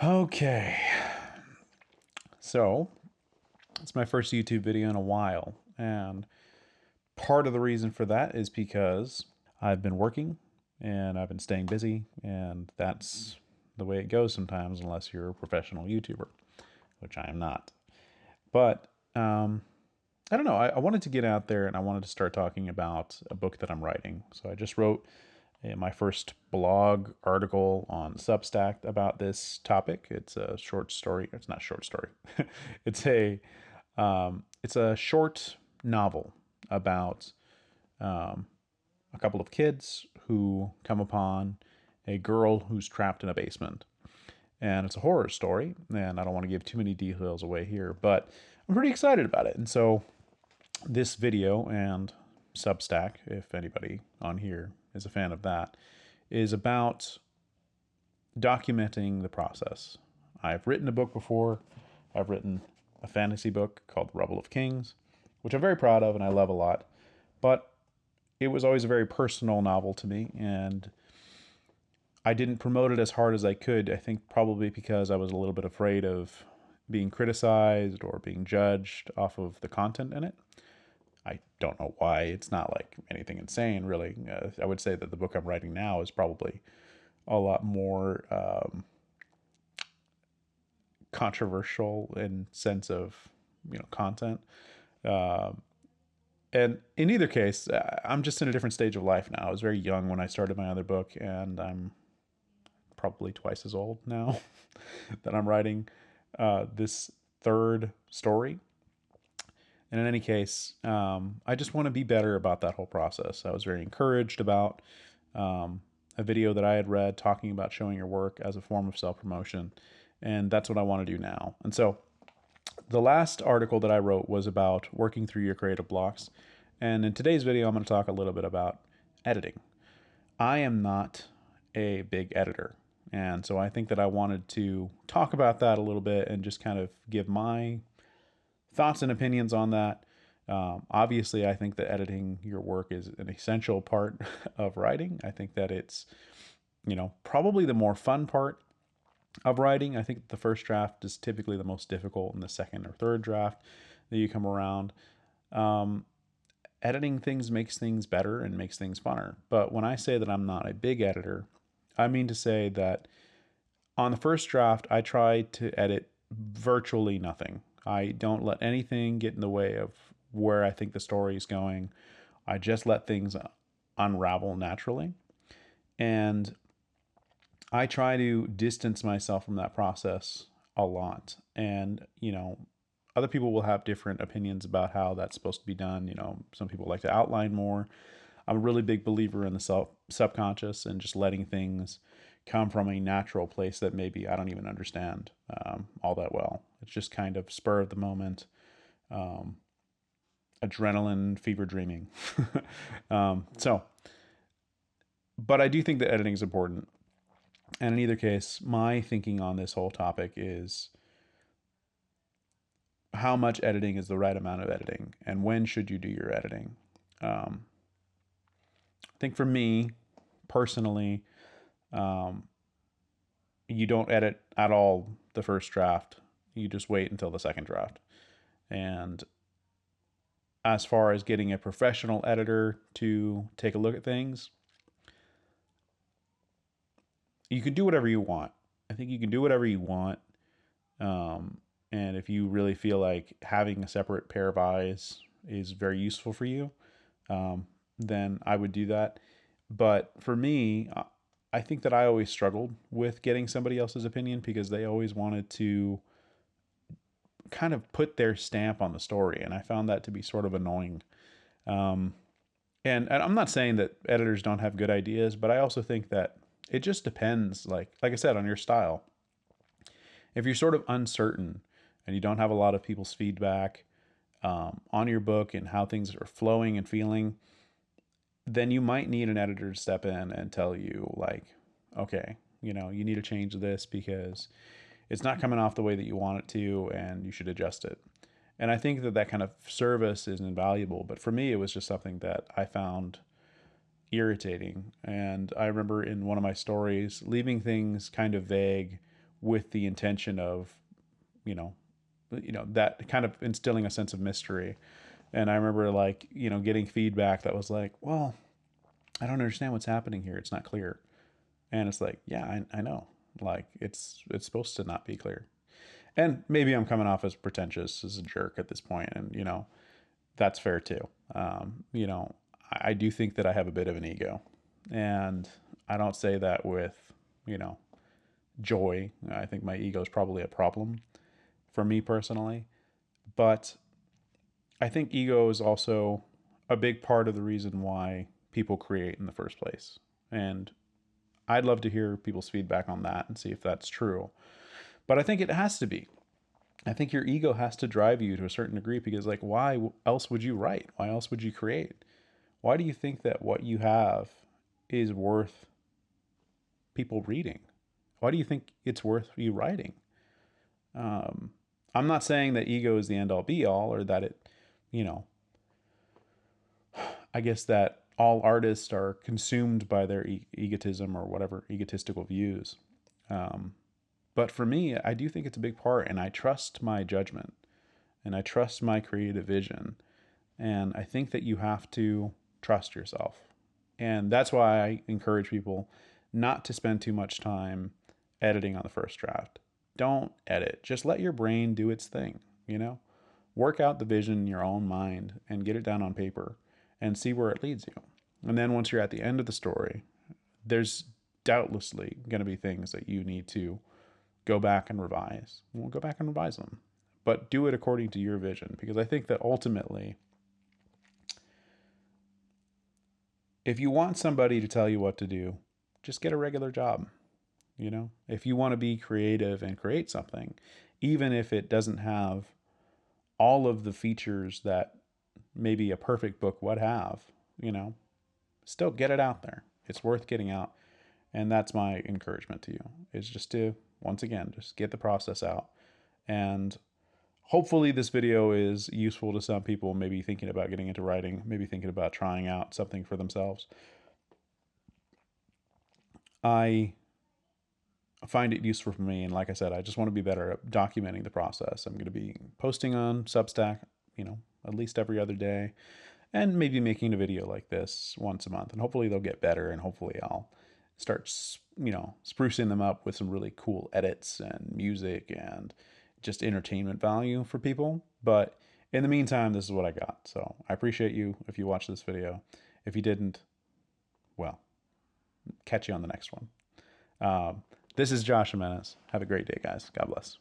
Okay, so it's my first YouTube video in a while, and part of the reason for that is because I've been working and I've been staying busy, and that's the way it goes sometimes, unless you're a professional YouTuber, which I am not. But I don't know. I wanted to get out there and I wanted to start talking about a book that I'm writing. So I just wrote my first blog article on Substack about this topic. It's a short story. It's not a short story. it's a it's a short novel about a couple of kids who come upon a girl who's trapped in a basement. And it's a horror story, and I don't want to give too many details away here, but I'm pretty excited about it. And so this video and Substack, if anybody on here is a fan of that, is about documenting the process. I've written a book before. I've written a fantasy book called The Rebel of Kings, which I'm very proud of and I love a lot. But it was always a very personal novel to me, and I didn't promote it as hard as I could. I think probably because I was a little bit afraid of being criticized or being judged off of the content in it. I don't know why. It's not like anything insane, really. I would say that the book I'm writing now is probably a lot more controversial in sense of content. Uh, and in either case, I'm just in a different stage of life now. I was very young when I started my other book, and I'm probably twice as old now that I'm writing this third story. And in any case, I just want to be better about that whole process. I was very encouraged about a video that I had read talking about showing your work as a form of self-promotion. And that's what I want to do now. And so the last article that I wrote was about working through your creative blocks. And in today's video, I'm going to talk a little bit about editing. I am not a big editor. And so I think that I wanted to talk about that a little bit and just kind of give my thoughts and opinions on that. Obviously, I think that editing your work is an essential part of writing. I think that it's, probably the more fun part of writing. I think the first draft is typically the most difficult, and the second or third draft that you come around. Editing things makes things better and makes things funner. But when I say that I'm not a big editor, I mean to say that on the first draft, I try to edit virtually nothing. I don't let anything get in the way of where I think the story is going. I just let things unravel naturally. And I try to distance myself from that process a lot. And, other people will have different opinions about how that's supposed to be done. Some people like to outline more. I'm a really big believer in the subconscious and just letting things come from a natural place that maybe I don't even understand all that well. It's just kind of spur of the moment, adrenaline, fever dreaming. So, but I do think that editing is important. And in either case, my thinking on this whole topic is how much editing is the right amount of editing, and when should you do your editing. I think for me, personally, you don't edit at all the first draft. You just wait until the second draft. And as far as getting a professional editor to take a look at things, you can do whatever you want. I think you can do whatever you want. And if you really feel like having a separate pair of eyes is very useful for you, then I would do that. But for me, I think that I always struggled with getting somebody else's opinion because they always wanted to kind of put their stamp on the story. And I found that to be sort of annoying. Um, and I'm not saying that editors don't have good ideas, but I also think that it just depends, like I said, on your style. If you're sort of uncertain and you don't have a lot of people's feedback on your book and how things are flowing and feeling, then you might need an editor to step in and tell you, like, okay, you need to change this because it's not coming off the way that you want it to, and you should adjust it. And I think that that kind of service is invaluable. But for me, it was just something that I found irritating. And I remember in one of my stories leaving things kind of vague with the intention of, you know, that kind of instilling a sense of mystery. And I remember like, getting feedback that was like, well, I don't understand what's happening here. It's not clear. And it's like, yeah, I know. Like it's supposed to not be clear. And maybe I'm coming off as pretentious as a jerk at this point, and that's fair too. I do think that I have a bit of an ego, and I don't say that with you know joy. I think my ego is probably a problem for me personally, but I think ego is also a big part of the reason why people create in the first place. And I'd love to hear people's feedback on that and see if that's true. But I think it has to be. I think your ego has to drive you to a certain degree because, like, why else would you write? Why else would you create? Why do you think that what you have is worth people reading? Why do you think it's worth you writing? Um, I'm not saying that ego is the end all be all, or that it, you know, I guess that all artists are consumed by their egotism or whatever egotistical views. Um, but for me, I do think it's a big part, and I trust my judgment and I trust my creative vision. And I think that you have to trust yourself. And that's why I encourage people not to spend too much time editing on the first draft. Don't edit. Just let your brain do its thing, you know? Work out the vision in your own mind and get it down on paper and see where it leads you. And then once you're at the end of the story, there's doubtlessly going to be things that you need to go back and revise. We'll go back and revise them, but do it according to your vision, because I think that ultimately, if you want somebody to tell you what to do, just get a regular job. If you want to be creative and create something, even if it doesn't have all of the features that maybe a perfect book would have, you know, still get it out there. It's worth getting out. And that's my encouragement to you, is just to, once again, just get the process out. And hopefully this video is useful to some people, maybe thinking about getting into writing, maybe thinking about trying out something for themselves. I find it useful for me, and like I said, I just want to be better at documenting the process. I'm going to be posting on Substack, at least every other day, and maybe making a video like this once a month, and hopefully they'll get better, and hopefully I'll start sprucing them up with some really cool edits and music and just entertainment value for people. But in the meantime, this is what I got. So I appreciate you if you watched this video. If you didn't, well, catch you on the next one. This is Josh Jimenez. Have a great day, guys. God bless.